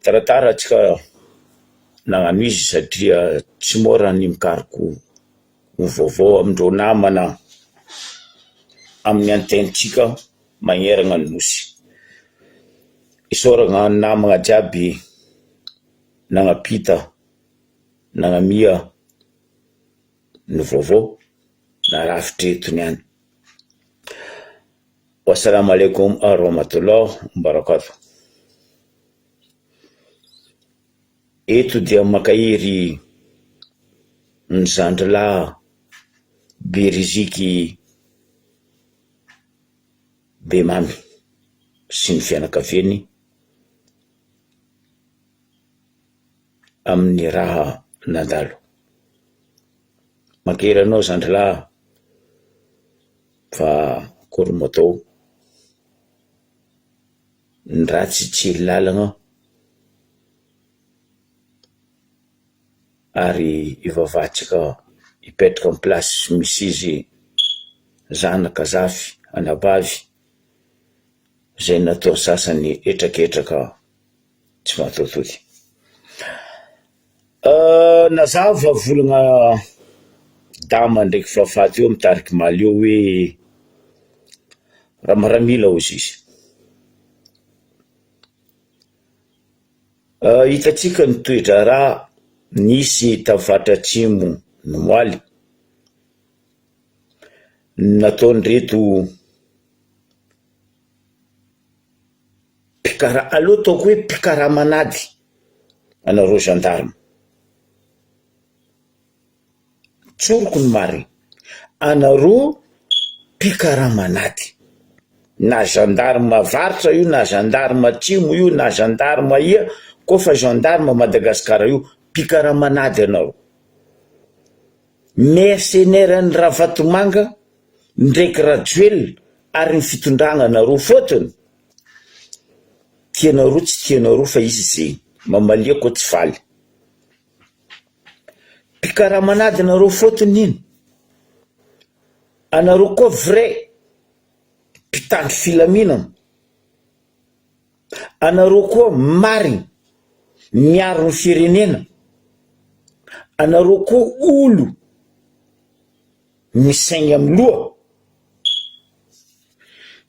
Taratara atsika nagnano izy satria tsy mora ny mikaroko vaovao amindreo namana amin'ny antenitsika magneragna ny nosy. Isaoragna ny namagna jiaby nagnapita nagnamia ny vaovao na rafitra etony any. Wassalamu alaikum warahmatullah wabarakatuh. Eto dia makahiry ny zandrilahy Beriziky Bemamy sy ny fianakaviany amin'ny raha nandalo. Mankera anao zandrilahy fa akory mo atao, ny ratsy tsy lalagna ary ivavatsika ipetraka amin'ny plasy misy izy zanaka zafy anabavy zay natao sasany etraketraka tsy mahatotody. Nazava volagna dama ndraiky fahafaty eo mitariky maly eo hoe raha maramila hozy izy. Hitatsika ny toetra raha nisy tafatra atsimo ny Moaly nataon'ireto aloha ataoko hoe pikaramanady anareo gendarme. Tsoroko ny marina, anareo pikaramanady, na gendarme avaratra io, na gendarme atsimo io, na gendarme ia, kofa gendarme Madagasikara io, pikaramanady anao. Mercenaire ny Ravatomanga ndraiky Rajoelina ary ny fitondrana anareo fotony. Tianareo tsy tianareo fa izy zay mamaliako tsy faly. Pikaramanady anareo fotony iny. Anareo koa vrai mpitandro filaminana. Anareo koa marina miaro ny firenena. Anareo koa olo misaigna amin'ny loha.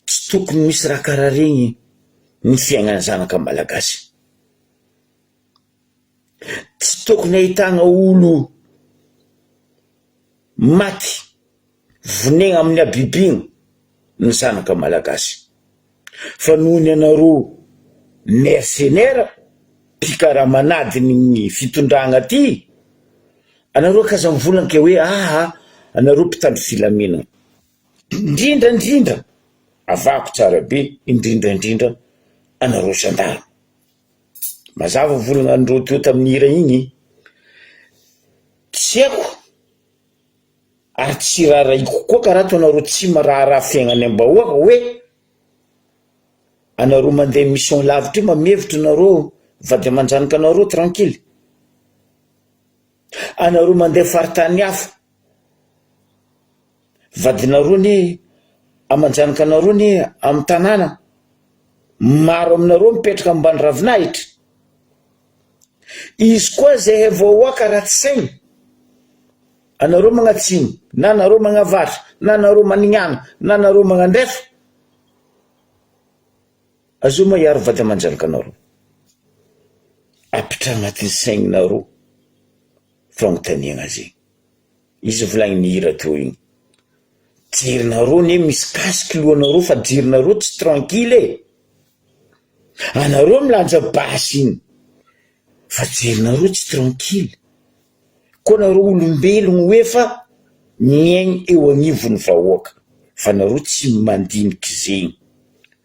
Tsy tokony misy raha karaha regny ny fiaignan'ny zanaka malagasy. Tsy tokony ahitagna olo maty vonegna amin'ny abibigna ny zanaka malagasy. Fa nohony anareo mercenaire pikaramanady ny fitondragna aty, anareo kaza mivolanka hoe anareo mpitandro filaminana. Indrindra avako tsara be, indrindra anareo gendarme. Mazava volagna andreo teo tamin'ny hira igny, tsy haiko ary tsy raraiko koa karaha ataonareo tsy maraharaha fiaignany am-bahoaka hoe anareo mandeha mission lavitra io mamevitra anareo vady aman-janaka anareo tranquille. Anareo mandeha faritany hafa vadinareo ni aman-janaka anareo ni amin'ny tanàna maro aminareo mipetraka ambany ravinahitra. Izy koa zay vahoaka raha tsy saigny, anareo magnatsimo, na anareo magnavatra, na anareo manignana, na anareo magnandrefa, azo mahiaro vady aman-janaka anareo. Apitra agnatin'ny saigninareo fagnontaniagna zay. Izy volagny hira teo igny. Jerinareo ne misy kasiky lohanareo fa jerinareo tsy tranquille. Anareo milanja basy igny fa jerinareo tsy tranquille. Koa nareo olombelogno hoe fa miaigny eo agnivon'ny vahoaka, fa nareo tsy mandiniky zegny.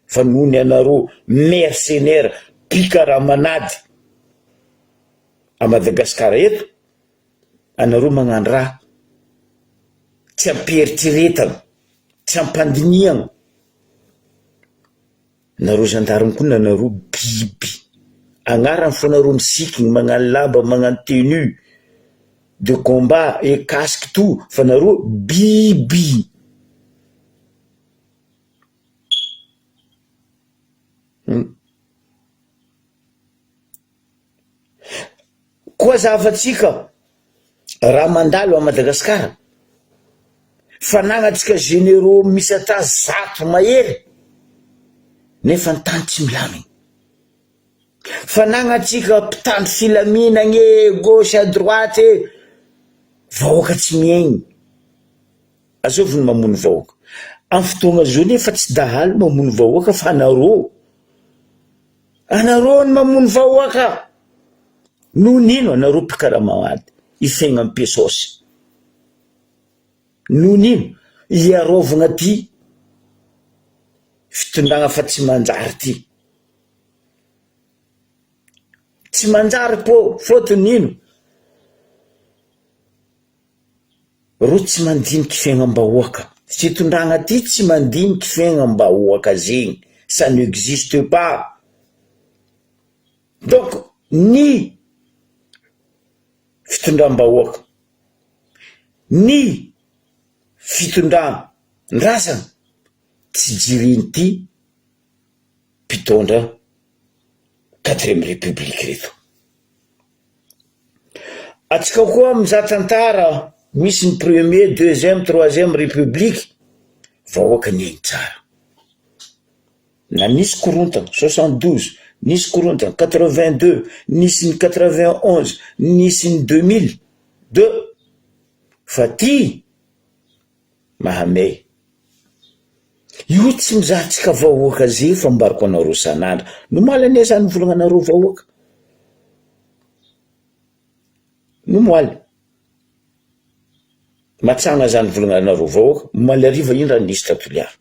Fa nohony anareo mercenaire pikaramanady a Madagasikara eto, anareo magnano raha tsy ampieritsiretana, tsy ampandiniagna. Nareo gendarme koa nanareo biby. Agnarany fonareo misikigny magnano lamba, magnano tenue de combat et casque tout, fa nareo biby. koa zavatsika raha mandalo a Madagasikara fanagnatsika généraux misy ata 100 mahery nefa ny tany tsy milaminy. Fanagnatsika mpitandro filaminagne gauche à droite vahoaka tsy miaigny. Azovy ny mamono vahoaka amin'ny fotoagna zao nefa tsy dahalo mamono vahoaka fa anareo ny mamono vahoaka. No nino anareo mpikaramady ifegna amin'ny pesosy? No nino iarovagna ty fitondragna fa tsy manjary ty? Tsy manjary po fotony nino? Ro tsy mandiniky fiaignam-bahoaka. Fitondragna ty tsy mandiniky fiaignam-bahoaka zegny, ça n'existe pas. Donc ny fitondram-bahoaka, ny fitondran-drazana tsy jiriny ty mpitondra 4e république reto. Atsika koa mizaha tantara misy ny 1er, 2e, 3e république vahoaka niaigny tsara. Na nisy korontana 72, nisy korontana 82, nisy ny 91, nisy ny 2002 fa ty mahamay. Io tsy mizahatsika vahoaka zay fa mbariko anareo sanandra. No maly zany volagna anareo vahoaka. No maly matsagna zany volagna anareo vahoaka. Maly ariva ino raha nisy Tratoliara.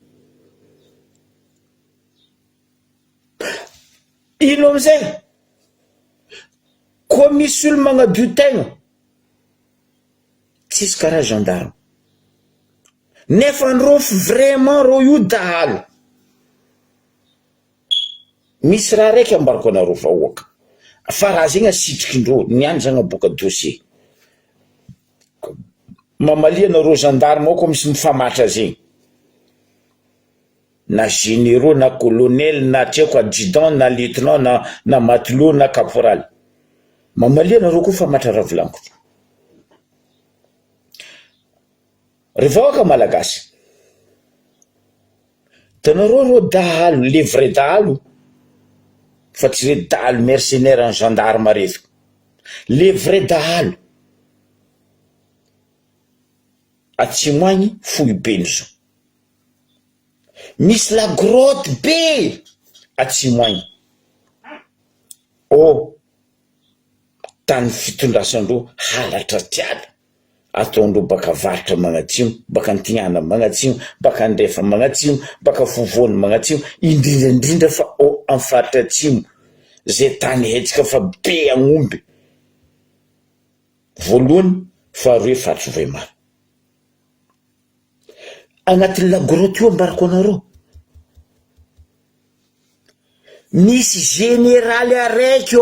Ino amizay koa misy olo magnadio tegna tsisy karaha gendarme nefa nrofo vraiment ro io dahalo. Misy raha raiky ambarako anareo vahoaka fa raha zegny asitrikindreo niany zagny aboaka dossier mamalia anareo gendarme ao koa misy mifamatra zegny na généraux na colonel na tiako adjudant na lieutenant na matelot na caporal. Mamalia anareo koa famatra raha volaniko. Revahoaka malagasy tanareo ro dahalo, le vrai dahalo fa tsy re dahalo mercenaire en gendarme reto. Le vrai dahalo Atsimoagny Fohy Benzo. Misy la grotte be Atsimoagny. Tany fitondrasandreo halatra tiala ataondreo baka varitra magnatsimo, baka antignana magnatsimo, baka andrefa magnatsimo, baka Fovoany magnatsimo, indrindra fa amin'ny faritra atsimo zay tany hetsika fa be agnomby. Voalohany faharoa faritra Vohimary. Agnatin'ny la grotte io ambarako anareo misy généraly araiky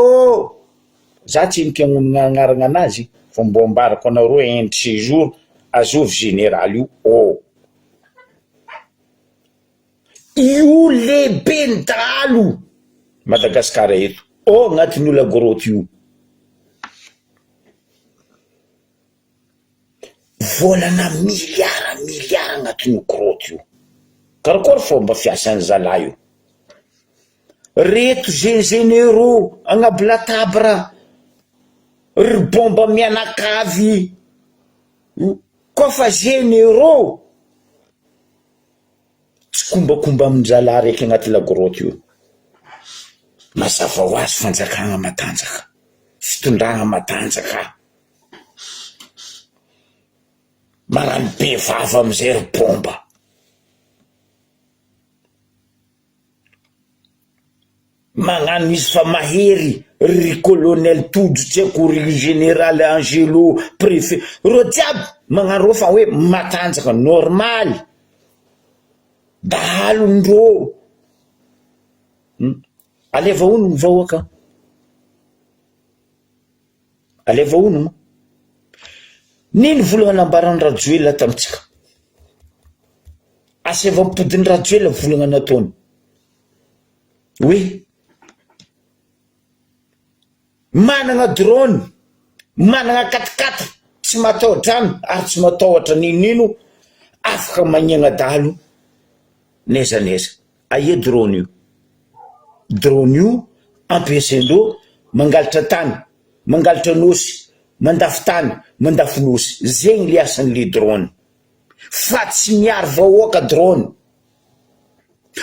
za tsy nikagnomina agnarana anazy fa mbo ambarako anareo un de ces jours azovy généraly io. Io lehibe ndalo Madagasikara eto agnatin'io la grotte io. Volana miliara agnatin'io grotte io. Karakory fomba fiasan'ny zalahy io. Reto généraux agnabo latabra ry bomba mianakavy kofa généraux tsy kombakomba amin'ny zalahy raiky agnaty la grotte io. Mazava ho azy fanjakagna matanjaka, fitondragna matanjaka. Magnano be vava amizay ry bomba. Magnano izy fa mahery ry colonel Todro tseko ry général Angelo préfet ro jiaby magnano ro fa hoe matanjaka normal dahalo ndreo. Aleva ono ny vahoaka, aleva ono mo nino volagna nambarany Rajoelina tamitsika? Asevampodiny Rajoelina volagna nataony hoe managna drone manana katikati tsy matahodrano ary tsy matahotra ninino afaka magnegna dahalo neza aie drone io ampiasaindreo mangalatra tany mangalatra nosy mandafy tany mandafy nosy zegny le asan'le drone fa tsy miaro vahoaka drone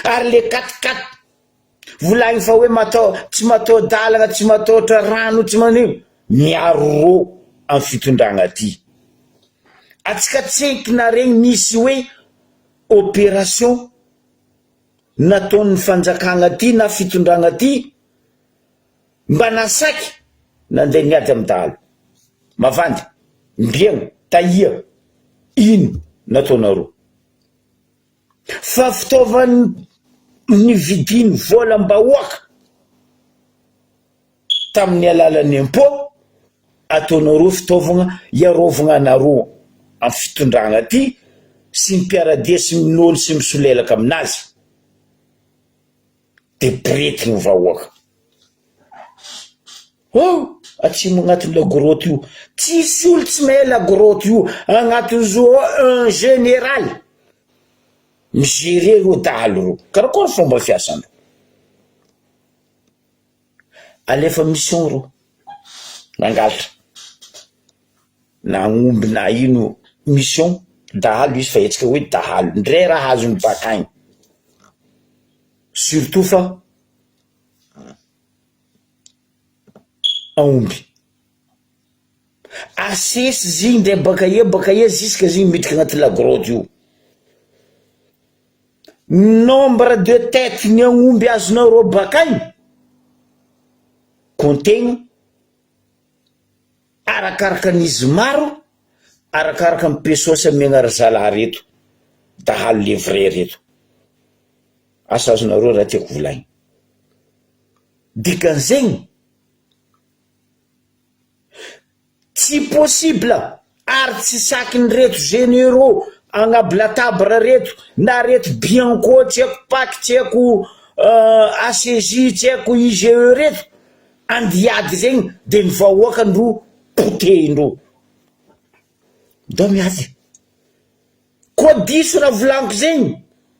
ary le katikati volagny fa hoe tsy matao-dalagna tsy matahotra rano tsy manino miaro ro amin'ny fitondragna ty atsika tsenkina regny misy hoe opération nataon'ny fanjakagna ty na fitondragna ty mba nasaky nandeha niady amin'ny dahalo mavandy mbiagna tahia ino nataonareo fa fitaovany nividiny volam-bahoaka tamin'ny alalan'ny impôt ataonareo fitaovagna iarovagna anareo amin'ny fitondragna ty sy mipiaradia sy minolo sy misolelaka aminazy de bretigny vahoaka atsimo agnatin'la grotte io tsisy olo tsy mahay la grotte io agnatin'izao un général migere ro dahalo ro karakory fomba fiasandro alefa mission ro nangalatra na agnomby na ino mission dahalo izy fa etsika hoe dahalo ndray raha azony bakagny surtout fa aomby asesy zigny ndray baka ia ziska zigny midika agnaty la grotte io nombre de tête ny aomby azonareo bakagny kontegna arakaraka n'izy maro arakaraka ny pesosy amiagna razalahy reto dahalo le vrai reto asa azonareo raha tiako volagny dikan'zegny tsy possible ary tsy sakiny reto généraux agnaby latabra reto na reto bianco tsy haiko paky tsy haiko ACJ tsy haiko IGE reto andiady zegny de ny vahoaka andro potehindro do miady koa diso raha volaniko zegny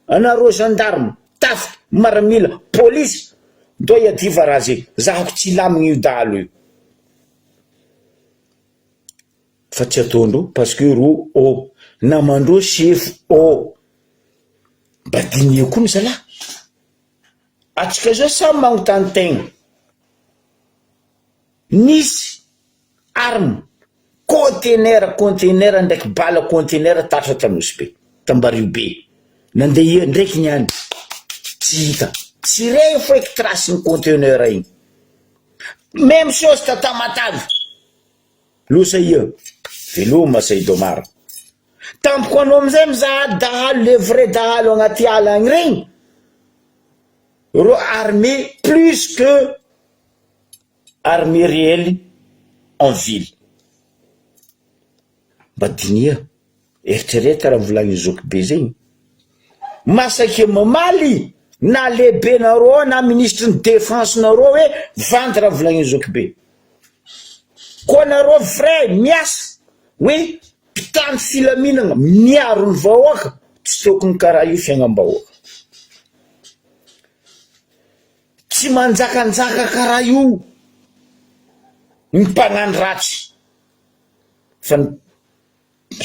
anareo gendarme tafy maramila polisy do iadiva raha zegny zahako tsy lamigny io dahalo io fa tsy ataondro parce que ro namandro chefo badinia koa mizala atsika zao samy magnotany tegna nisy arme conteneur ndraiky bala conteneur tatra tanosy be tambario be nandeha ndraiky niany tsy hita tsy regny foiky trace-ny conteneur igny même chose tatamatavy losa ia veloma Saidomar tampoko anao amizay mizaha dahalo le vrai dahalo agnaty ala agny regny ro armée plus que armée réelle en ville badinia eritreretra raha volagny zoky be zegny masaky mamaly na lehibe nareo na ministre ny défense nareo hoe vandy raha volagny zoky be koa nareo vrai miasa hoe mpitandro filaminagna miaro ny vahoaka tsy tokony karaha io fiagnam-bahoaka tsy manjakanjaka karaha io ny mpagnano ratsy fa ny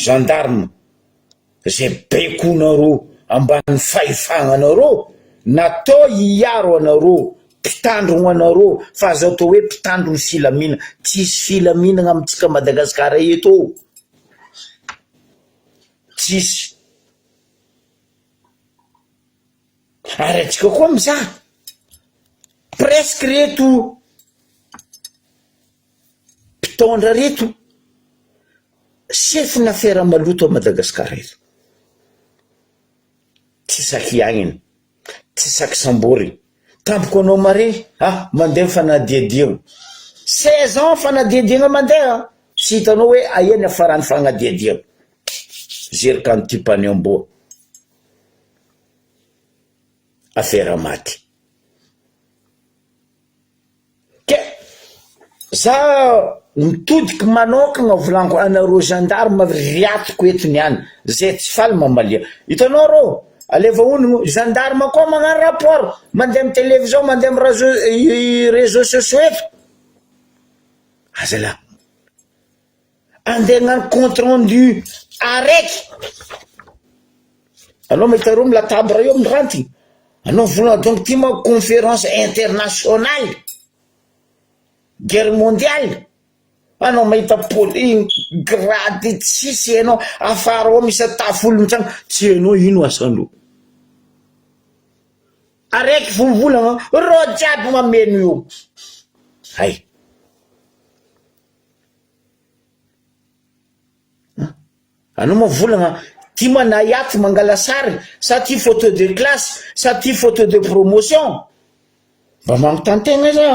gendarme zay bekonareo ambany fahefagnanareo natao hiaro anareo mpitandro anareo fa azo atao hoe mpitandro ny filaminana tsisy filaminana amintsika Madagasikara eto tsisy ary atsika koa mizaha presque reto mpitondra reto chef n'affaire maloto a Madagasikara eto tsy saky agniny tsy saky sambory tampoko anao mare mandeha fanadiadiagna 16 ans fanadiadiagna mandeha sy hitanao hoe aia ny afarany fanadiadiagna zerika ny tipany amboa affaire maty ke za mitodiky manokagna volaniko anareo gendarme riatiko eto niany zay tsy faly mamalia hitanao rô aleva onogno gendarme koa magnano rapport mandeha amy télévision mandeha amy réseaux sociaux eto azala andeha gnano compte rendu araiky anao mahita reo milatabra eo miranty anao volana donc ty ma conférence internationale guerre mondiale anao mahita poli grady tsisy anao afara ao misy tafolo mitrano tsy hainao ino asanao araiky vovolagna ro jiaby mameno io hay anao mavolagna ty mana iaty mangala sary sa ty photo de classe sa ty photo de promotion mba magnotantegna za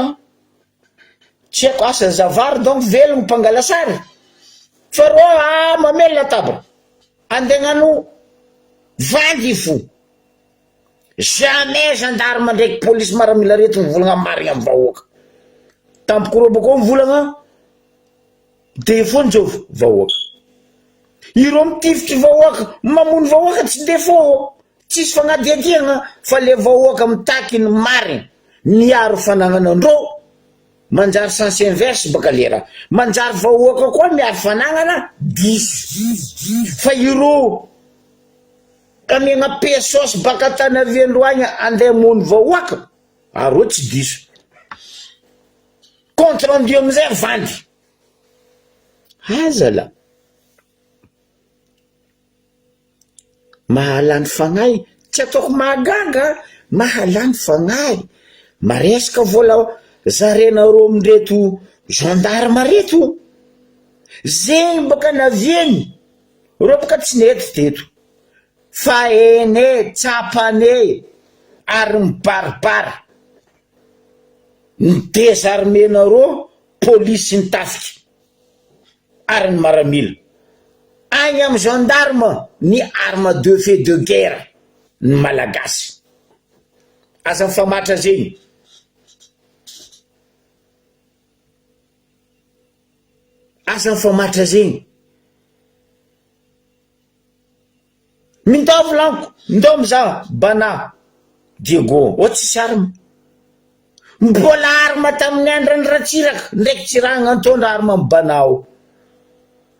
tsy haiko asa zavary donc velogno mpangala sary fa ro mamely latabra andegnano vandy fo jamais gendarme ndraiky police maramila reto mivolagna marigna amy vahoaka tampoko ro bako mivolagna defo njovy vahoaka iro mitifitry vahoaka mamono vahoaka tsy defo tsisy fagnadiadiagna fa le vahoaka mitaky ny marigna miaro fanagnanandro manjary sens inverse baka lera manjary vahoaka koa miaro fanagnana 10 fa iro kamiagna pesos baka tany aviandroagna andeha mono vahoaka aro tsy diso contre rendu amizay vandy azala mahalany fagnahy tsy ataoko mahagaga mahalany fagnahy maresaka vola zarenareo amindreto gendarme reto zegny baka navieny ro baka tsy nety teto fa ene tsapane ary mibaribary ny désarmenareo polisy ny tafiky ary ny maramila agny amy gendarme ny arme de fait de guerre ny malagasy aza mifamatra zegny aza mifamatra zegny mindao volaniko ndao mizaha bana Diego o tsisy arme mbola arme tamin'ny andrany ratsiraka ndraiky tsy raha gn'antondra arme amy banao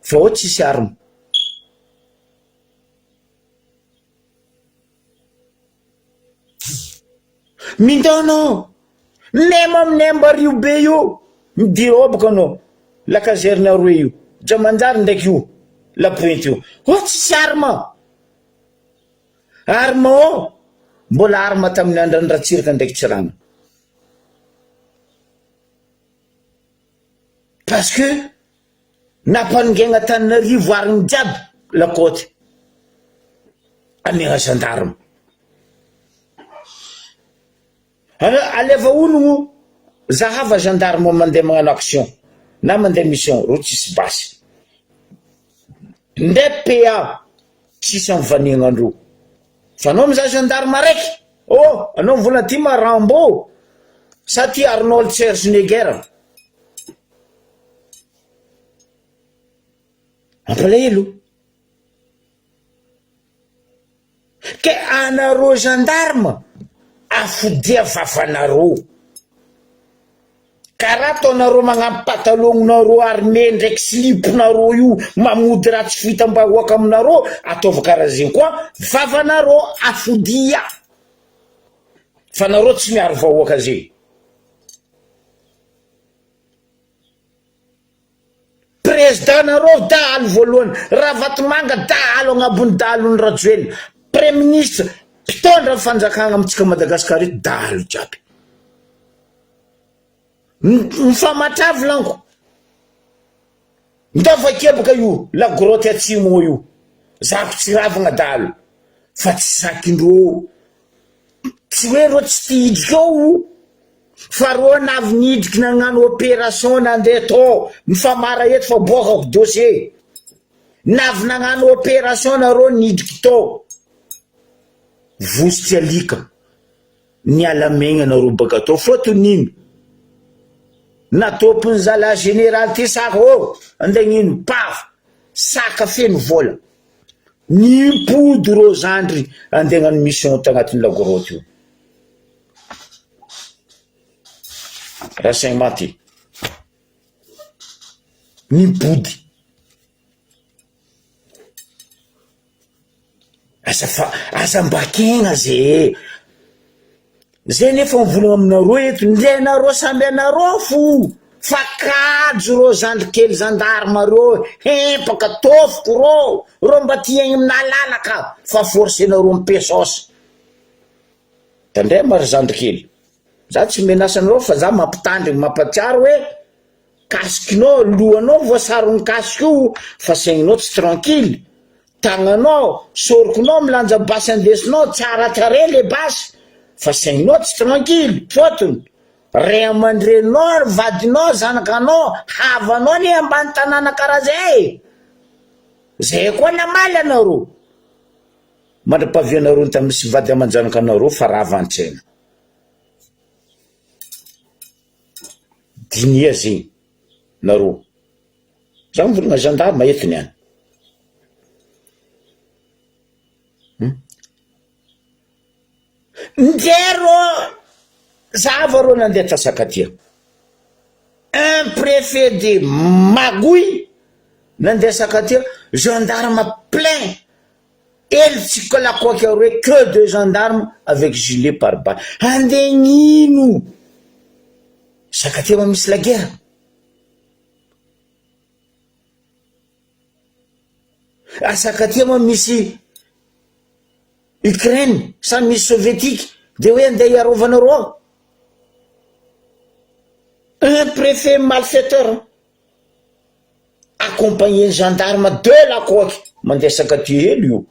fa o tsisy arme mindaonao nema aminemba rio be io midiro baka anao la caserne aroe io Jamanjary ndraiky io la pointe io o tsisy arme arme o mbola arme tamin'ny andrany ratsiraka ndraiky tsy ragna parce que napaningegna Tananarivo arigny jiaby la côte amiagna gendarme aleva onogno zahava gendarme mandeha magnano action na mandeha mission ro tsisy basy nde PA tsisy amy vanegnandro fa anao mizaha gendarme araiky anao mivolagna ty ma Rambo sa ty Arnold Schwarzenegger ampalahelo ke anareo gendarme afodia vavanareo karaha ataonareo magnampy patalognonareo armé ndraiky siliponareo io mamody raha tsy fitam-bahoaka aminareo ataova karaha zegny koa vavanareo afodia fa nareo tsy miaro vahoaka zegny président nareo dahalo voalohany Ravatomanga dahalo agnabony dahalony Rajoelina premier ministre mpitondra fanjakagna amitsika Madagasikara eto dahalo jiaby mifamatra volaniko ndava kebaka io la grotte atsimo io zako tsy ravagna dahalo fa tsy sakindreo tsy hoe ro tsy tidrika ao fa ro navy nidriky nagnano opération nandeha to mifamara eto fa bokako dossier navy nagnano opération nareo nidriky to vositsy alika niala megna nareo baka to fotony ino natopiny zala général ty saka andeha gnino paf saka feno vola nipody ro zandry andeha gnano mission tagnatin'ny lagoroty io renseignement ty nipody azambakegna zay nefa mivolagna aminareo eto ndenareo samby anareo fo fa kajo ro zandry kely zandarma reo hempaka tofoko ro mba tiagny minalalaka fa forcenareo mipesosy tandray mary zandry kely za tsy menasanareo fa za mampitandriny mampatsiaro hoe kasikinao lohanao voasarony kasika io fa saigninao tsy tranquille tagnanao sorikonao milanja basy andesinao tsara tsare le basy fa saigninao tsy tranquille fotony ray amandrenao vadinao zanakanao havanao ny ambany tanàna karaha zay koa namaly anareo mandra-pavianareo ta misy vady aman-janaka anareo fa raha avantsaina dinia zegny nareo za mivolagna gendarme etiny any ndero zava ro nandeha tasakatia un préfet de Magouy nandeha sakatia gendarme plein elle tsikolakoaky aroe que de gendarmes avec gilet pare-balles andeha gnino sakatia ma misy la guerre asakatia ma misy Ukraine sa misy soviétique de hoe andeha hiarovanareo un préfet malfaiteur accompagné ny gendarme de la coque mandeha sakatia hely io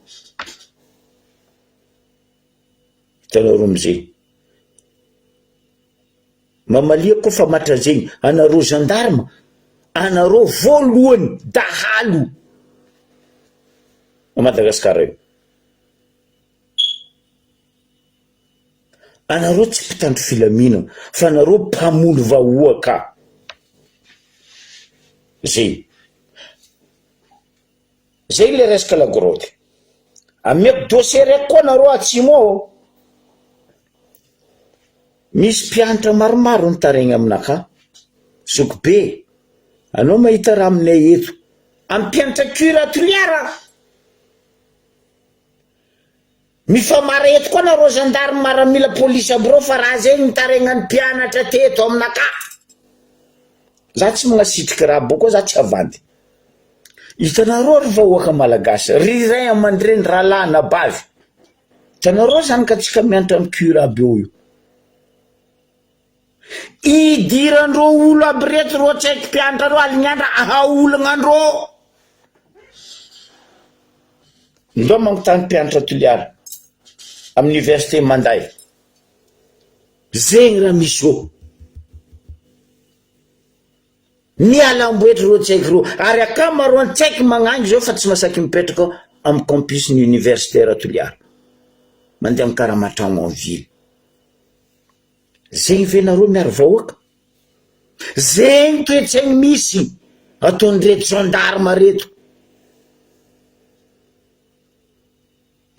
hitanareo amizay mamalia koa fa matra zegny anareo gendarme anareo voalohany dahalo Madagasikara io anareo tsy mpitandro filaminana fa anareo mpamono vahoaka zay le resaka lagoroty ameko dossier raiky koa anareo atsimo misy mpianatra maromaro nitaregny aminaka Zokobe anao mahita raha aminay eto ampianatra curatoliara mifamara eto koa nareo gendarme maramila polisy aby reo fa raha zegny nitaregnany mpianatra teto aminaka za tsy magnasitriky raha bokoa za tsy havandy hitanareo ry vahoaka malagasy ry ray amandreny raha lana bavy hitanareo zany ka tsika mianatra amy cura aby eo io idirandreo olo aby reto ro tsy haiky mpianatra reo alignandra ahaolagnandreo ndo magnotany mpianatra toliara amin'ny université Manday zegny raha misy eo mialamboetry ro tsy haiky ro ary akamaroany tsy haiky magnangy zao fa tsy masaky mipetraka amy campus ny universitaire toliara mandeha amy karamatramo en ville zegny venareo miary vahoaka zegny toetsaigny misy ataon'reto gendarme reto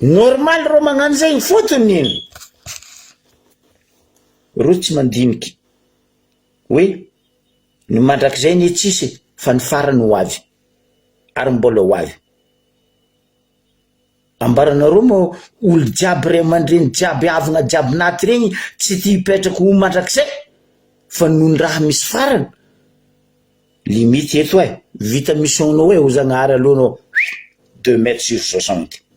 normal ro magnano zegny fotony ino ro tsy mandiniky hoe ny mandrakizay ny tsisy fa ny farany ho avy ary mbola ho avy ambaranareo mo olo jiaby ray amandreny jiaby avagna jiaby naty regny tsy ty hipetraka ho mandrakizay fa noho ny raha misy farany limite eto vita missionnao hoe ho zagnahary alohanao 2 mètres sur 60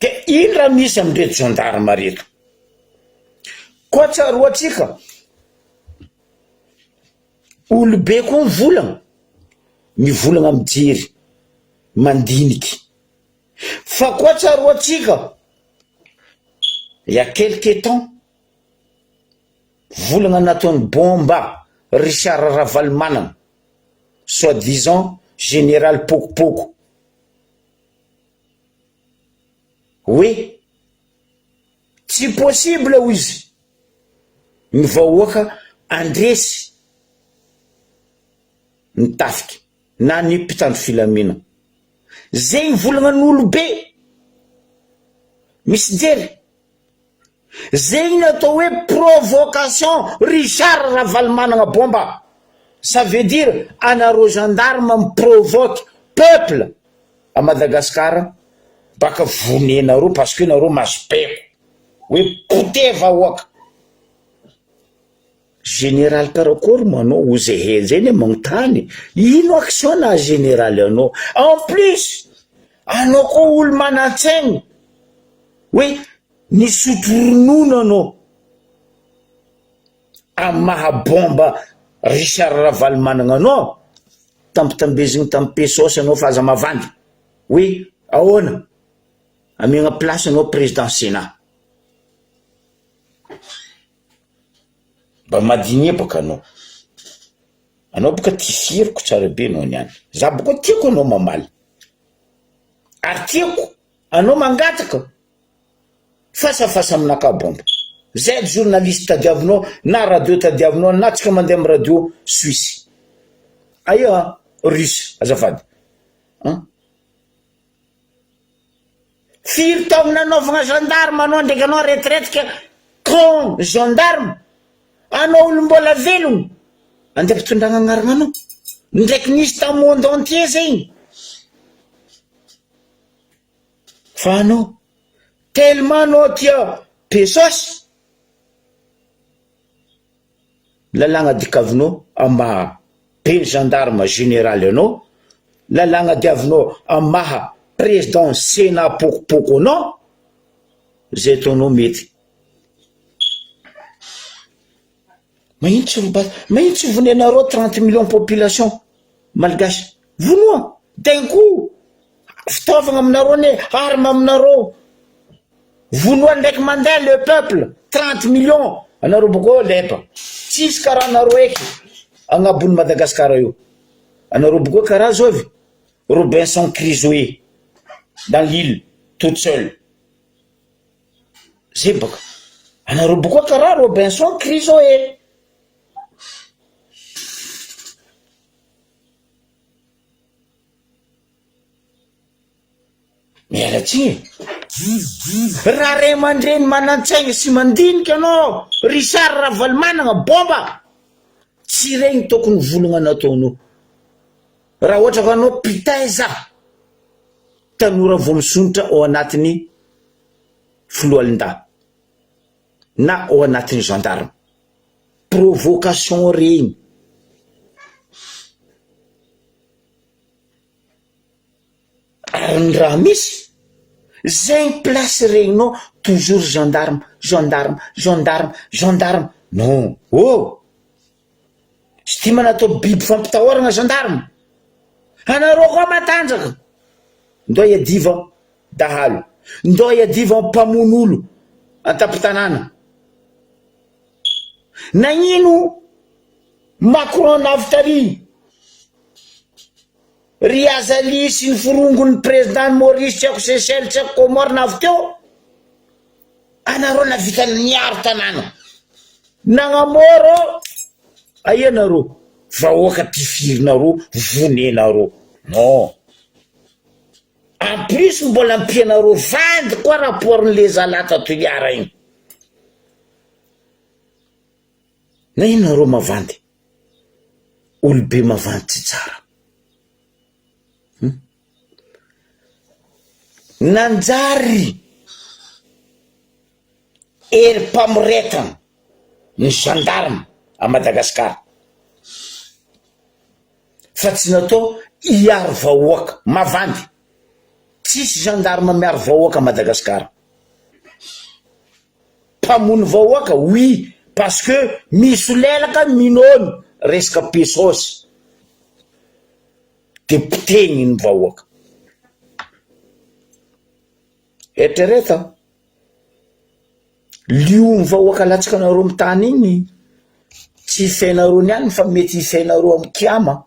ke ino raha misy amreto gendarme reto koa tsaroatsika olobe koa mivolagna mijery mandiniky fa koa tsaroatsika il y a quelque temps volagna nataony bomba Richard Ravalomanana soi-disant général Pokopoko hoe tsy possible ho izy ny vahoaka andresy ny tafiky na ny mpitandro filamina zegny volagnan'olobe misy jery zegny atao hoe provocation. Richard Ravalomanana bomba, ça veut dire anareo gendarme miprovoque peuple à Madagascar baka vonenareo parce que nareo masopeko hoe poteva oaka. Général karakory manao ozy zeny magnontany ino action na général anao. En plus anao koa olo manantsaigny hoe nisotro ronono anao amy mahabomba Richard Ravalomanana anao tampitambezigny tamy pesosy anao fa aza mavandy hoe ahoana amiagna place anao président sénat. Mba madigne baka anao baka ty firiko tsara be anao niany, za baka tiako anao mamaly ary tiako anao mangataka fasafasa aminaka bomba. Zay journaliste tadiavinao na radio tadiavinao na tsika mandeha amy radio suisse aia russe azafady firy taogno nanaovagna gendarme anao ndraiky anao retraite ka con gendarme anao olo mbola velogno andeha pitondragna agnarana anao ndraiky nisy tamy monde entier zegny fa anao tellement anao tia pesosy lalagna dikavinao amaha be gendarme général anao, lalagna diavinao amaha président sénat pokopoko anao, zay ataonao mety. Mahino tsy vonenareo 30 millions population malgasy vonoa d'un coup fitaovagna aminareo ne arme aminareo vonoa ndraiky mandeha le peuple 30 millions anareo boko lepa tsisy karaha anareo eky agnabony Madagasikara io. Anareo boko karaha zao avy Robinson Crusoe dans l'île toute seule zay baka anareo boko karaha Robinson Crusoe. Mialatsigny raha ray aman-dreny manantsaigny sy mandinika anao Richard Ravalomanana bomba tsy regny tokony volagna nataonao. Raha ohatra ka anao pitaiza tanora vo misonitra ao anatiny filoalinda na ao anatiny gendarme, provocation regny. Ary ny raha misy zegny place regninao toujours gendarme gendarme gendarme gendarme non oh sy ty manatao biby fampitahoragna gendarme. Anareo koa matanjaka ndao iadiva dahalo ndao iadiva mpamon'olo antapitanana nagnino Macron navitary Riazali sy ny forongony président Maurice tsako Seychelles tsako Comore navy teo anareo navita niaro tanàna nagnamoro aianareo vahoaka tifirinareo vonenareo non. En plus mbola ampianareo vandy koa rapportn'le zalata toiara igny na inareo mavandy olobe mavandy tsy tsara. Nanjary ery mpamoretana ny gendarme à Madagascar fa tsy natao hiaro vahoaka mavandy. Tsisy gendarme miaro vahoaka à Madagascar. Mpamony vahoaka oui parce que misy lelaka minôny resaka pesosy de poteny ny vahoaka. Etrereta lio vahoaka latsaka anareo amy tany igny tsy hifainareo niany fa mety hifainareo amy kiama.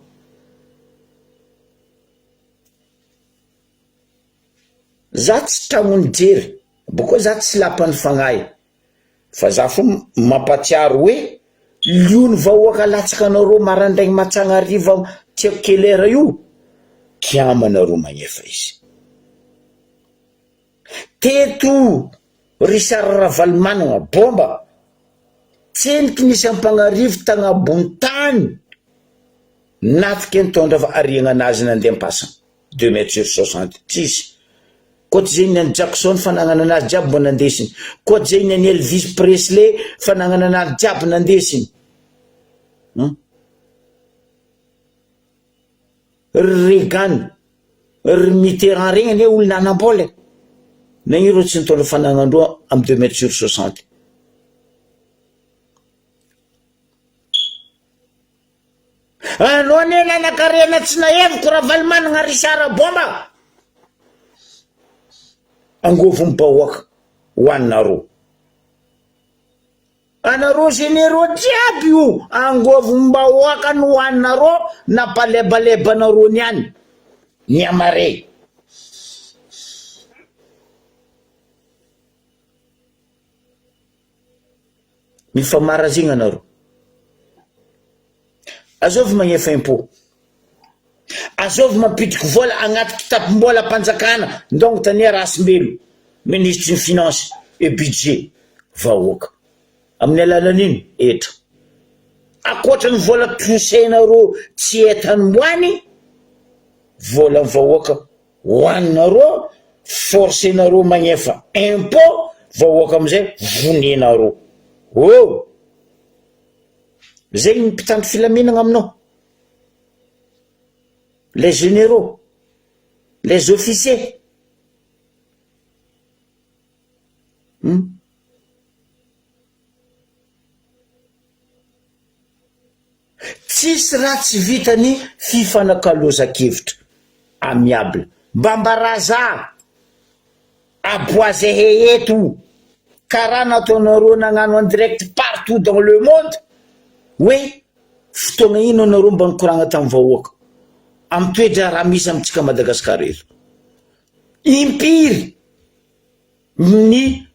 Za tsy tramony jery boko za tsy lapany fagnahy fa za fo mampatsiaro hoe liony vahoaka latsaka anareo marandraigny matsagna ariva tiako kelera io kiamanareo magnefa izy teto Richard Ravalomanana bomba tseniky nisy ampanarivo tagnabony tany nafika nitondra fa ariagna anazy nandeha mpasana 2 m 66 koa tsy zay ny Jackson fanagnana anazy jiaby mbo nandesiny koa tsy zay ny Elvis Presley fanagnana anazy jiaby nandesiny Reagan Mitterrand regny ane olona anambola nagniro tsy nitondra fanagnandroa am 2 m 60 anao ane nanakarena tsy naheviko Ravalomanana Richard bomba angovony bahoaka hoaninareo anareo généraux jiaby io angovony bahoaka no hoaninareo na balebalebanareo niany ny amare mifamarazigna anareo azovy magnefa impôt azovy mampidriky vola agnaty kitapom-bola mpanjakana ndongo tania Rasimbelo ministre ny finance et budget vahoaka amin'ny alalan'ino etra akoatra ny vola trosenareo tsy etany moany vola vahoaka hoaninareo forcenareo magnefa impôt vahoaka amizay vonenareo zay ny mpitandro filaminana aminao les généraux les officiers tsisy raha tsy vitany fifanakaloza-kevitra amiable mbambaraza aboise eto karaha nataonareo nagnano en direct partout dans le monde hoe fotoagna ino anareo mba nikoragna tamin'ny vahoaka amy toedra raha misy amitsika Madagasikara eto impiry ny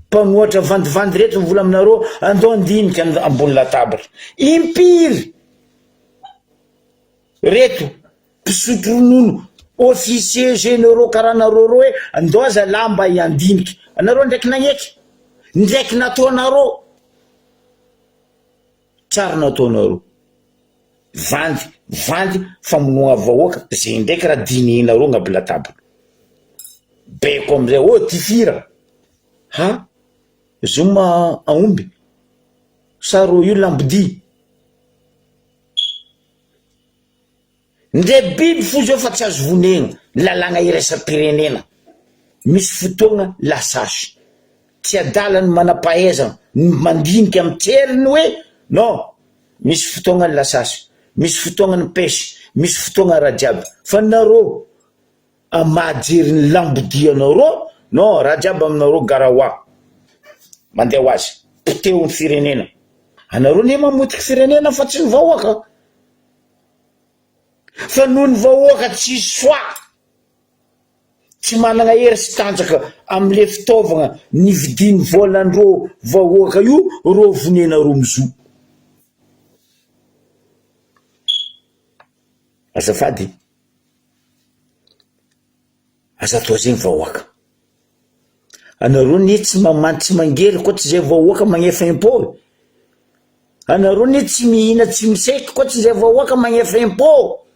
mpanohatra vandivandy rehetra mivola aminareo andao andinika ambony latabatra impiry reto mpisotro ronono officier généraux karaha nareo hoe andao aza lamba iandinika anareo ndraiky nagneky ndraiky nataonareo tsara nataonareo vandy famonoagna vahoaka zay ndraiky raha dininareo agnaby latabatra beko amizay tifira ha zoma aomby saro io lambodi ndre biby fo zao fa tsy azo vonegna lalagna iresa-pirenena misy fotoagna lasasy tsy adalany manampahaizana mandinika amy tseriny hoe non misy fotoagna lasasy misy fotoagna ny pesy misy fotoagna raha jiaby fa nareo amajeryny lambodi anareo non raha jiaby aminareo garawa mandeha ho azy poteo ny firenena anareo ne mamotiky firenena fa tsy ny vahoaka fa noho ny vahoaka tsy soa tsy managna hery sy tanjaka amle fitaovagna nividiny volandreo vahoaka io ro vonenareo mizo azafady aza atao zegny vahoaka anareo ne tsy mamantry mangery koa tsy zay vahoaka magnefa impôt anareo ne tsy mihina tsy miseky koa tsy zay vahoaka magnefa impôt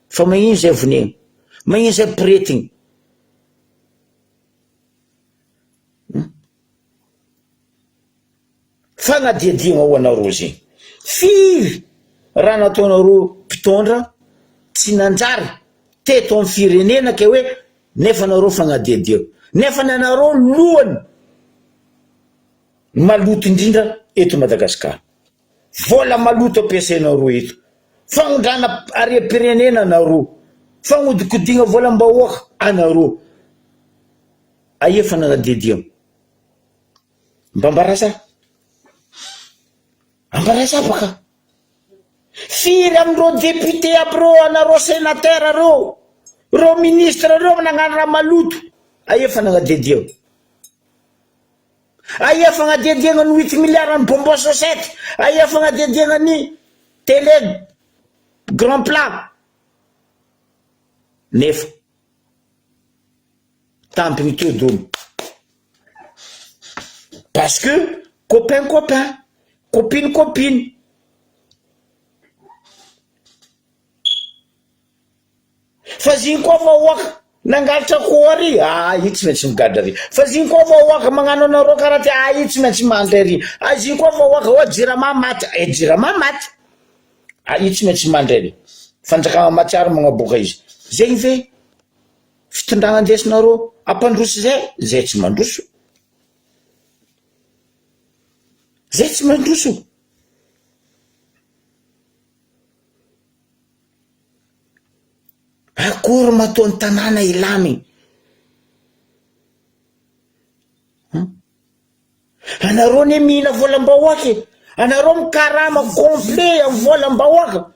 fa magnino zay vonegna magnino zay pretigny fagnadiadiagna ho anareo zegny firy raha nataonareo mpitondra tsy nanjary teto amin'ny firenena ke hoe nefa anareo fagnadiadia nefa nanareo lohany maloto indrindra eto Madagasikara vola maloto ampiasainareo eto fagnondrana are-pirenena anareo fagnodikodina vola mbahoaka anareo aia fagnadiadia mbambaraza ambaraza baka firy amindreo député aby reo anareo sénateur reo ministre reo nagnano raha maloto aia fagnadiadia aia fagnadiadiagna ny 8 milliards ny bombo sosety, aia fagnadiadiagna ny télé grand plat, nefa tampiny teo dolo parce que copain copain, copine copine. Fa ziny koa vahoaka nangalatra koary io tsy maintsy migadra ry, fa ziny koa vahoaka magnano anareo karaha ty io tsy maintsy mandry ry, ziny koa vahoaka oa jirama maty jirama maty io tsy maintsy mandry ry, fanjakana matsiaro magnaboaka izy zegny ve fitondragna andesinareo ampandroso zay tsy mandroso, zay tsy mandroso. Akory mataony tanàna ilamy anareo ne mihina volam-bahoaka, anareo mikarama complet amin'ny volam-bahoaka,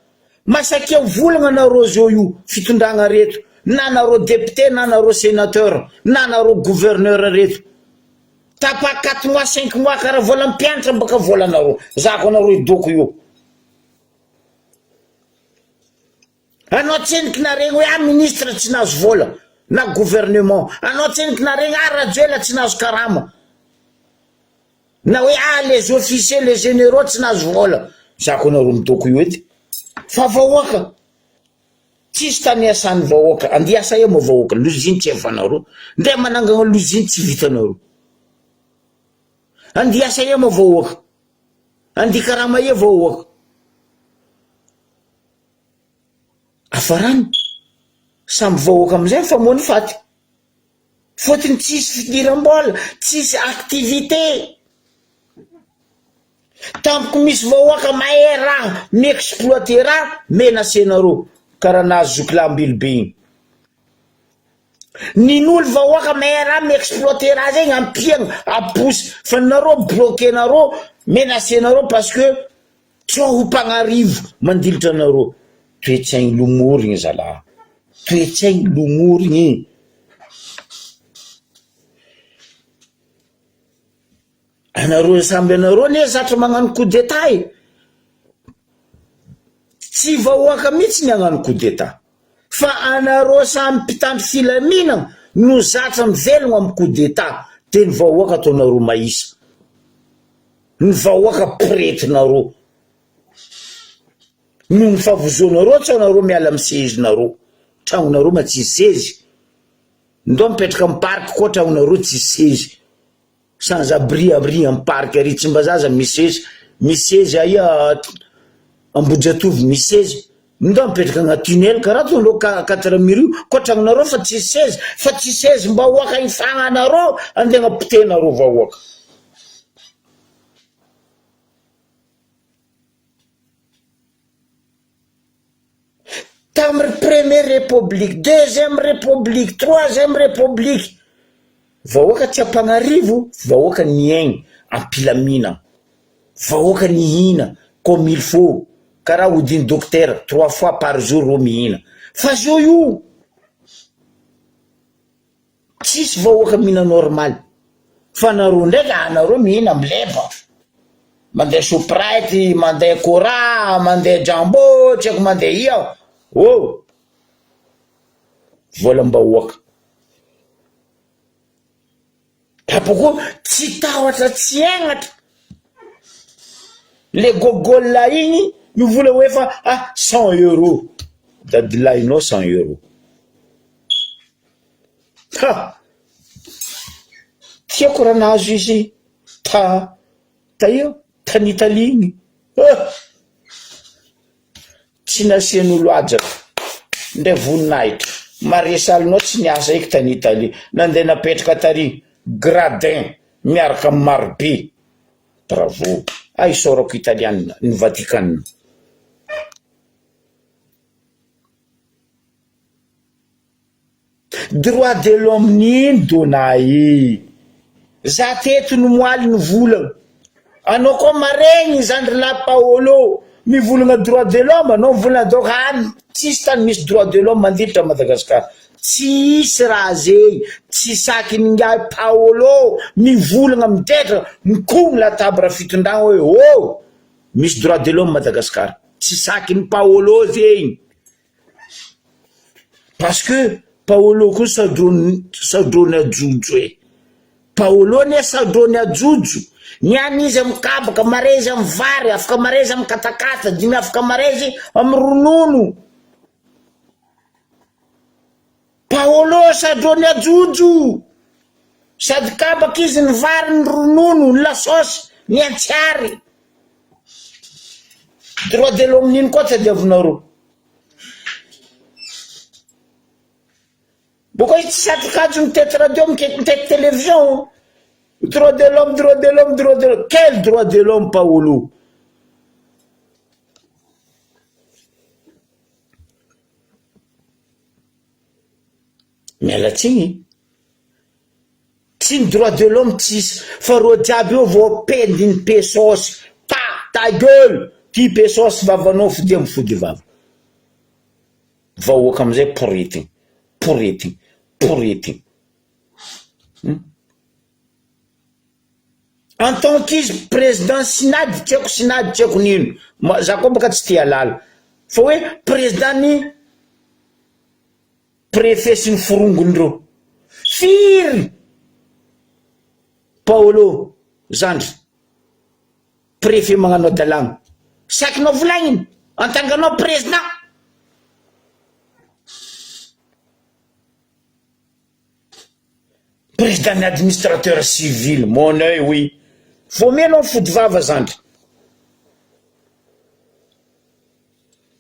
masakeo volagna anareo zao io fitondragna reto, na anareo député na anareo sénateur na anareo gouverneur reto, tapa 4 mois 5 mois karaha vola mpianatra baka volanareo, zako anareo idoko io. Anao tseniky naregny hoe ministre tsy nazo vola na gouvernement, anao tseniky naregny rajoela tsy nazo karama, na hoe les officiers les généraux tsy nazo vola, zako anareo midoko io ety. Fa vahoaka tsisy tany asany vahoaka, andiasa eo ma vahoaka, loziny tsy evanareo, ndre manangana loziny tsy vitanareo, andiasa eo ma vahoaka, andi karama eo vahoaka. Afarany samby vahoaka amizay famony faty, fotony tsisy fidiram-bola, tsisy activité. Tampoko misy vahoaka mahay raha mi-exploiter raha menacenareo karaha nazo zokilambilibe igny. Nin'olo vahoaka mahay raha mi-exploiter raha zegny ampiagna aposy, fa nareo bloquenareo menacenareo parce que tsy ho mpagnarivo mandilitra anareo. Toetsaigny lomorigny zalahy, toetsaigny lomorigny. Anareo samby anareo ne zatra magnano coup d'état tsy vahoaka mihitsy ny agnano coup d'état, fa anareo samby mpitandro filaminana no zatra mivelogna amin'ny coup d'état, de ny vahoaka ataonareo maisa, ny vahoaka piretinareo, no ny favozonareo tsaonareo miala amin'ny sezinareo, tragnonareo ma tsisy sezy, ndao mipetraka amin'ny parky koa tragnonareo tsisy sezy, sans abri amin'ny parky ary tsy mba zaza misy sezy aia Ambohidratovo misy sezy, ndao mipetraka agna tunnel karaha toanareo 4 mur io koa tragnonareo fa tsisy sezy, fa tsisy sezy mba hoaka ifagnanareo andeha ampitenareo vahoaka. Tamin'ny première république, deuxième république, troisième république, vahoaka tsy ampagnarivo, vahoaka niaigny ampilamina, vahoaka nihina comme il faut, karaha hodiny docteur 3 fois par jour ro mihina. Fa zao io tsisy vahoaka mihina normal, fa nareo ndraika anareo mihina amleba, mandeha Shoprite, mandeha Cora, mandeha Jumbo, tsy haiko mandeha ia. Oh, volam-bahoaka. Apoko tsy tahotra tsy aignatra le gogola igny mivola hoe fa 100 euros, dadilahinao 100 euros. Tiako raha nahazo izy ta io tan'Italie igny, tsy nasian'olo ajaka ndre voninahitra, maresalinao tsy niasa eky tan'Italie, nandeha napetraka tary gradin miaraka amin'ny marobe. Bravo, isaorako italiana ny Vatican. Droit de l'homme nino donay, za teto no moaly ny volagna, anao koa maregny Zandry la Paolo mivolagna droit de l'homme, anao mivolagna donc tsisy tany misy droit de l'homme mandilitra Madagasikara, tsisy raha zay tsy sakiny nga Paolo mivolagna mitetra mikogny latabra fitondragna hoe oh misy droit de l'homme Madagascar tsy sakiny Paolo zegny parce que Paolo koa sadrony ajojo e Paolo ne sadrony ajojo niany izy amikabaka marezy amy vary afaka marezy amy katakata dimy afaka marezy amy ronono Paolo sadrony ajojo sady kabaka izy ny vary ny ronono ny lasosy ny antsiary droit de l'homme nino koa tsy adiavinareo boko izy tsy satrikajo mitety radio mitety télévision droit de l'homme quel droit de l'homme Paolo mialatsigny tsy ny droit de l'homme tsisy fa roa jiaby eo vao pendiny pesosy ta gueule ty pesosy vavanao fody amy fody vava vahoaka amizay poretigny en tant qu'izy président sinady tiako nino za koa baka tsy tia lala fa hoe président ny préfet sy ny forongondreo firy Paolo zandry préfet magnano adalagna sakinao volagniny antanganao président président ny administrateur civil mon œil oui vomenao fody vava zandry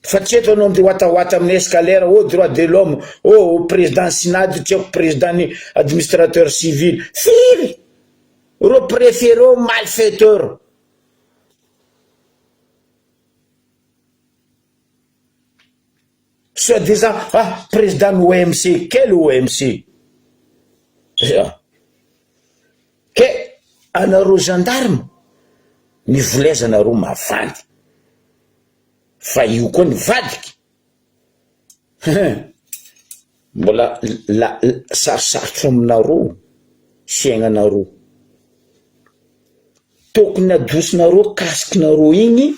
fa tsy eto anao nde oatahoata amin'ny escalaire oh droit de l'homme oh président sinady tiako président ny administrateur civil firy ro préféré malfaiteur soit disant président ny OMC quel OMC ke anareo gendarme mivolezanareo mavandy fa io koa ny vadiky mbola sarosarotro aminareo fiaignanareo tokony adosinareo kasikinareo igny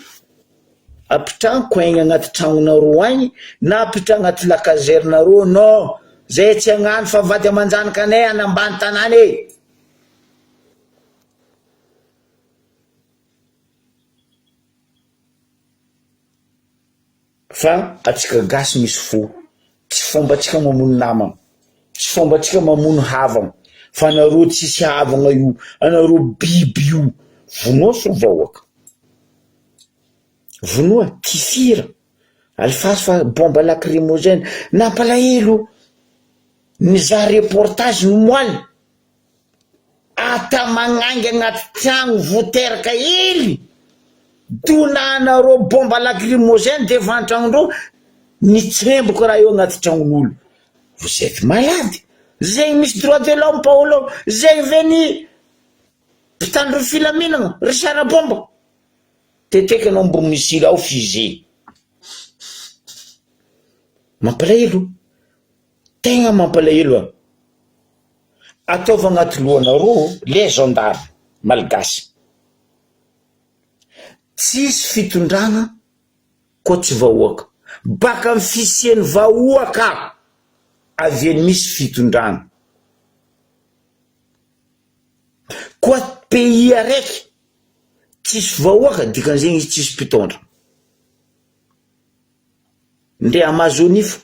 apitragno koaigny agnaty tragnonareo agny na apitragno agnaty lakazerinareo non zay tsy agnano fa vady amanjanaka anay anambany tanàna e fa atsika gasy misy fo tsy fomba atsika mamono namagna tsy fomba atsika mamono havagna fa anareo tsisy havagna io anareo biby io vonoa so vahoaka vonoa tifira alifasy fa bomba lacrymogène nampalahelo niza reportage no moaly ata magnangy agnaty tragno voteraka hely donanareo bomba lacrymogène devant tragnondreo nitsemboka raha io agnaty tragnon'olo vous êtes malade zegny misy droit de l'homme Paolo zegny veny mpitandro filaminagna risara bomba teteka anao mbo misy ao fusée mampalahelo tegna mampalahelo ataova agnaty lohanareo le gendarme malagasy tsisy fitondragna koa tsy vahoaka baka amy fisiany vahoaka aveny misy fitondragna koa pays araiky tsisy vahoaka dikan'izegny izy tsisy mpitondra nde Amazonie fa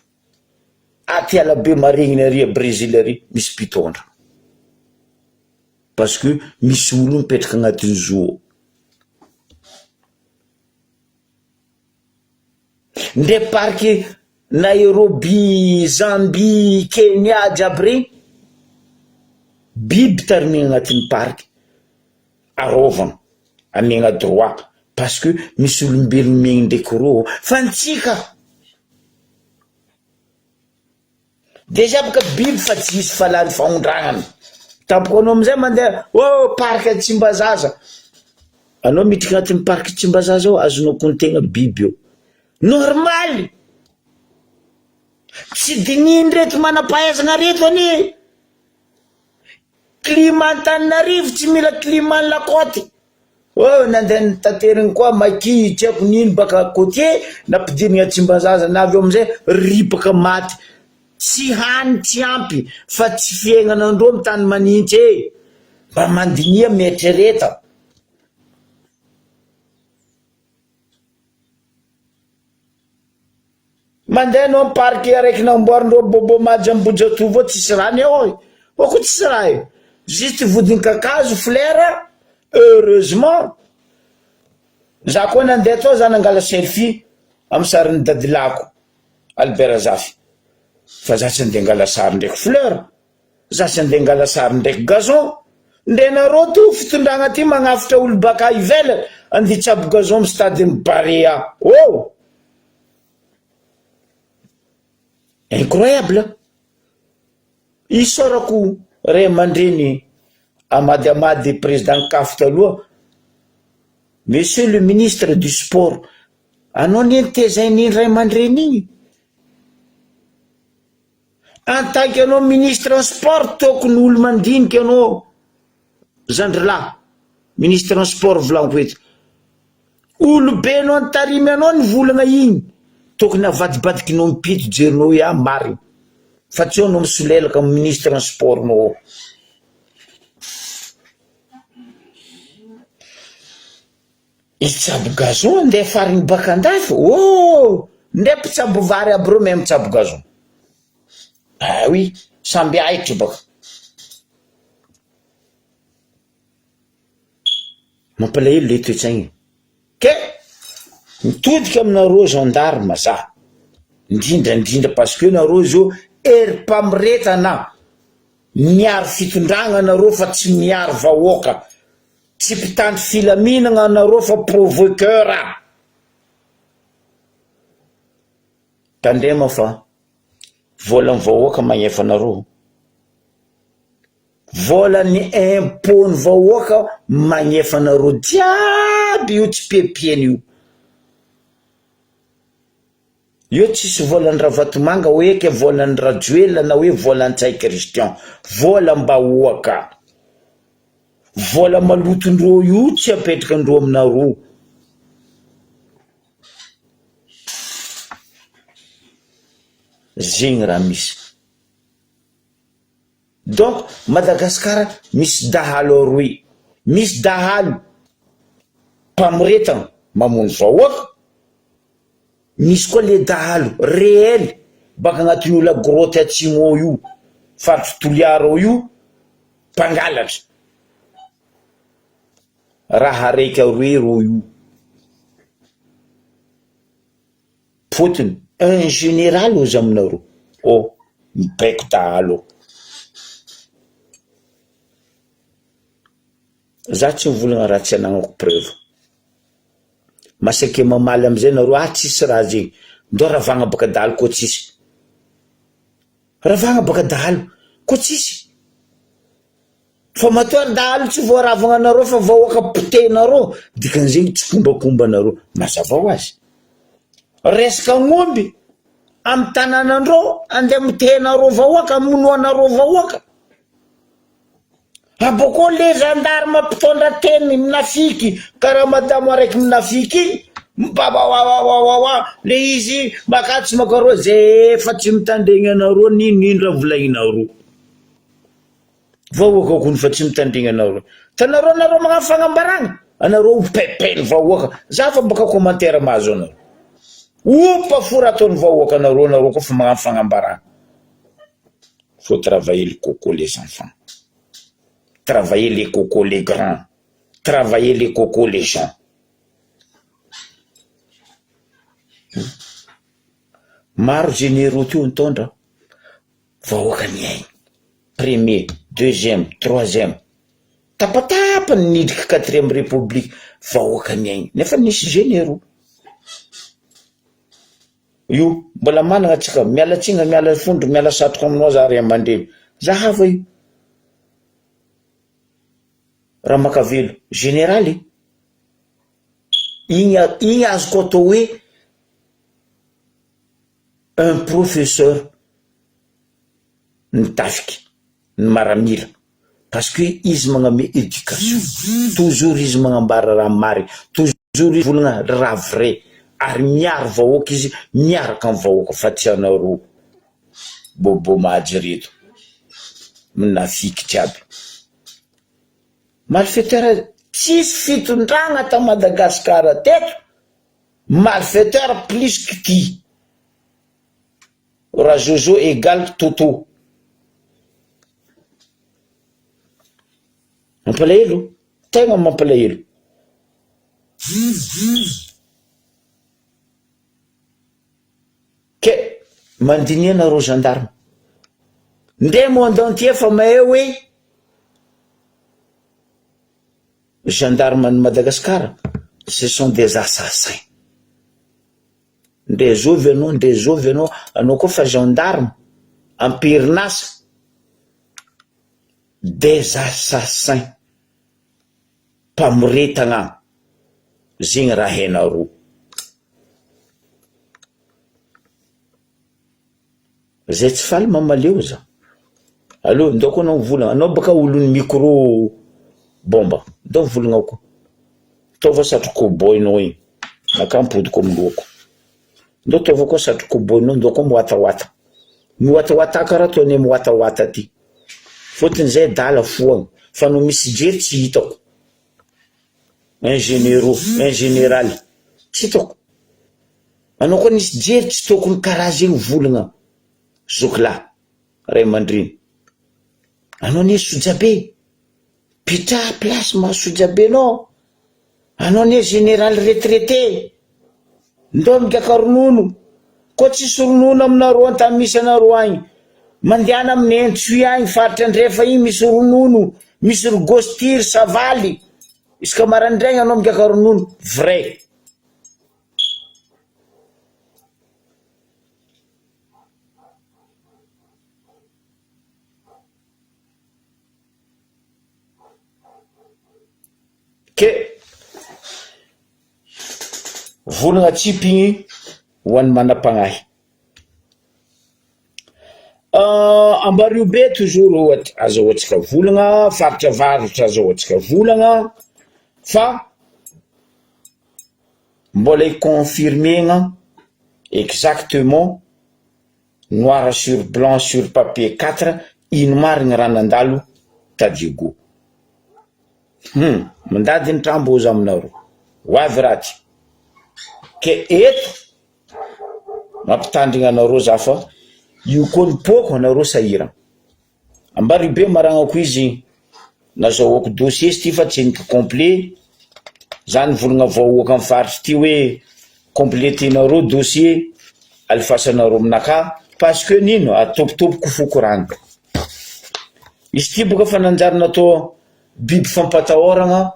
aty Alabe maregniny ary a Brésil ary misy mpitondra parce que misy olo mipetraka agnatin'ny zoo nde parky Nairobi Zambie Kenya jiaby regny biby tarimigna agnatin'ny parky arovana amegna droit parce que misy olombelogno megny ndraiky ro fa ntsika déjà baka biby fa tsy hisy falany fahondragnany tampoko anao amizay mandeha parky Tsimbazaza anao miditra agnatin'ny parky Tsimbazaza ao azonao kontegna biby eo normal tsy dinin reto manam-pahaizana reto anie climat-Antananarivo tsy mila climat lakoty. Nandeha nitateriny koa maki tsy haiko nino baka côtier nampidirina Tsimbazaza navy eo amizay ripaka maty tsy hany tsy ampy fa tsy fiaignanandreo amin'ny tany manintsy mba mandinia mietrereta. Mandeha anao amin'ny parky araiky namboarindreo bobo majy Ambohijatovo ao tsisy rano eo ko tsisy raha io juste vodiny kakazo flera. Heureusement za koa nandeha tao za nangala selfie amin'ny sarin'ny dadilako Albert Zafy fa za tsy andeha ngala sary ndraiky fleur, za tsy andeha ngala sary ndraiky gazon. Ndenareo to fitondragna ty magnafitra olo baka ivelany andeha tsabo gazon amin'ny stade Barea. Incroyable. Isorako ray aman-dreny amady président CAF taloha, monsieur le ministre du sport, anao neny tezainy ray aman-dreny igny en tant que anao ministre en sport tokony olo mandinika anao Zandrilahy ministre en sport volaniko eto olo be anao antarimy anao ny volagna igny tokony avadibadikinao mipito jerinao mariny fa tsy anao misolelaka amin'ny ministre en sport nao. Itsabo gazon andeha fariny baka andafy ndray mpitsabo vary aby reo même mitsabo gazon. Oui, samby ahitra baka. Mampalahelo le toetsaigny. Ke mitodika aminareo gendarme za indrindra parce que nareo zao mpamiretana miaro fitondragna nareo fa tsy miaro vahoaka, tsy mpitandro filaminana nareo fa provoqueur. Tandrema fa volan'ny vahoaka magnefa nareo, volan'ny impôt-ny vahoaka magnefa nareo jiaby io tsy piapiany io tsisy volan'ny Ravatomanga hoe ke volan'ny Rajoelina na hoe volan'ny Tsay Christian, volam-bahoaka, vola malotondreo io tsy apetrakandreo aminareo. Zegny raha misy. Donc Madagasikara misy dahalo aroy, misy dahalo mpamiretana mamono vahoaka, misy koa le dahalo réel baka agnatin'io la grotte atsimo io faritry Toliara io mpangalatra raha raiky aroy ro io fotony un général ozy aminareo mibaiko dahalo. Za tsy mivolagna raha tsy anagnako preuve masake mamaly amizay nareo tsisy raha zegny ndo ravagna baka dahalo ko tsisy, ravagna baka dahalo ko tsisy fa matoa dahalo tsy voaravagna nareo fa vahoaka potenareo dikan'izegny tsy kombakomba nareo mazava ho azy. Resaka ng'omby amin'ny tanànandreo andeha mitenareo vahoaka monoanareo vahoaka aboko le gendarme mpitondra teny minafiky karaha madamo araiky minafiky babawawawawa le izy makatsy makareo zay efa tsy mitandregny anareo nino raha volagninareo vahoaka kony fa tsy mitandregny anareo tanareo nareo magnano fagnambaragna anareo pepeny vahoaka za fa baka commentaire mahazo anareo pafora ataon'ny vahoaka nareo koa fa magnano fagnambaragna. Faut travailler le coco les enfants, travailler les cocos les grands, travailler les cocos les gens. Maro généraux teo nitondra vahoaka ny aigny premier, deuxième, troisième tapatapany nidriky quatrième république vahoaka ny aigny nefa nisy généraux io mbola manana atsika miala tsinga miala fondro miala satroka aminao za ray aman-dreny za hafa io raha makavelo généraly igny azoko atao hoe un professeur nitafiky ny maramila parce que izy magname éducation toujours izy magnambara raha marigny toujours izy volagna raha vrai ary miaro vahoaka izy miaraka amin'ny vahoaka fa tianareo bobo mahagy reto minafiky jiaby malfaiteur tsisy fitondragna ta Madagasikara teto malfaiteur plus que qui raha Jojo égale Toto mampalahelo tegna mampalahelo ke mandinianareo gendarme nde monde entier fa mahay hoe gendarme de Madagascar ce sont des assassins nde zovy anao anao koa fa gendarme ampirinasa des assassins mpamoretagna zegny raha hainareo zay tsy faly mamaleo za allo ndao koa anao volagna anao baka olony micro bomba ndao volagna koa taova satroko boynao igny nakampodiko amiloko ndao taova koa satroko boynao ndao koa miwatawata karaha toy miwatawata ty fotony zay dala foagna fa no misy jery tsy hitako ingénéral tsy hitako anao koa nisy jery tsy tokony karaha zegny volagna zokla ray mandriny anao ne Sojabe pitra place ma Sojabe nao anao ne général retraité ndao migaka ronono koa tsisy ronono aminareo antany misy anareo agny mandiana amin'ny entsuy agny faritra andrefa igny misy ronono misy rogostiry savaly iska marandraigny anao migaka ronono vrai ke volagna tsipigny ho an'ny manapagnahy ambario be toujours ohatra azahoantsika volagna faritra varitra azahoantsika volagna fa mbola iconfirmegna exactement noir sur blanc sur papier 4 ino marigny raha nandalo Tadigo mandady ny tramboza aminareo hoavy raty ke eto mampitandrigna anareo za fa io koa ny poko anareo sahira ambary be maragnako izy nazahoako dossier ty fa tsy henoko complet zany volagna vahoaka amin'ny faritry ty hoe completenareo dossier alifasanareo aminaka parce que nino atopitopiko fokoragna izy ty boka fa nanjary natao biby fampatahoragna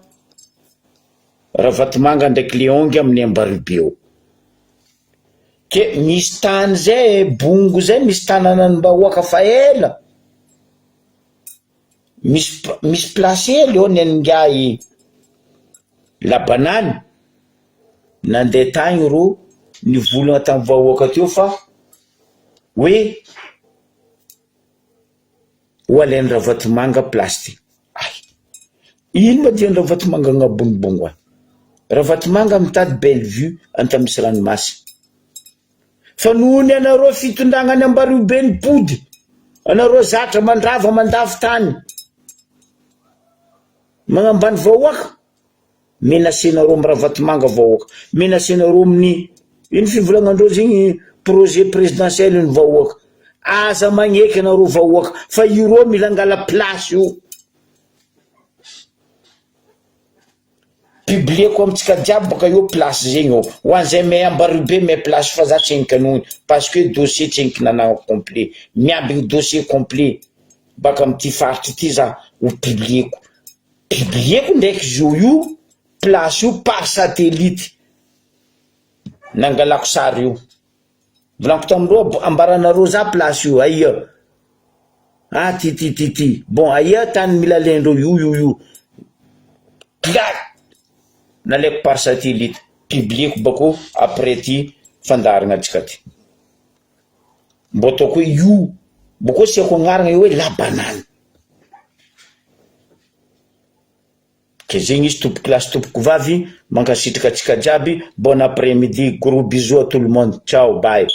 Ravatomanga ndraiky Leongy amin'ny Ambaribeo ke misy tany zay bongo zay misy tanànan'ny bahoaka fa ela misy place ely eo nengay Labanany nandeha tagny ro nivolagna tamin'ny bahoaka teo fa hoe ho alain'ny Ravatomanga place ty ino ma dia Ravatomanga agnabonibongo any Ravatomanga mitady Bellevue anta misy ranomasy fa nohony anareo fitondragnany Ambario be ny pody anareo zatra mandrava mandavy tany magnambany vahoaka menacenareo amin'ny Ravatomanga vahoaka menacenareo amin'ny ino fivolagnandreo zegny projet présidentiel ny vahoaka aza magneky anareo vahoaka fa iro mila angala place io publieko amitsika jiaby baka io place zegny io ho an'izay may Ambario be may place fa za tsy henoko anony parce que dossier tsy henoko nanagna complet miambigny dossier complet baka amity faritry ty za ho publieko ndraiky zo io place io par satellite nangalako sary io volaniko tamindreo ambaranareo za place io aia ty bon aia tany mila alaindreo io nalaiko par satellite publieko bako après ty fandaragna atsika ty mbo ataoko hoe io boko asiako agnarana io hoe la banane ke zegny izy tompoko lasy tompoko vavy mankasitraka atsika jiaby. Bon après-midi, gros bisous à tout le monde, ciao, bye.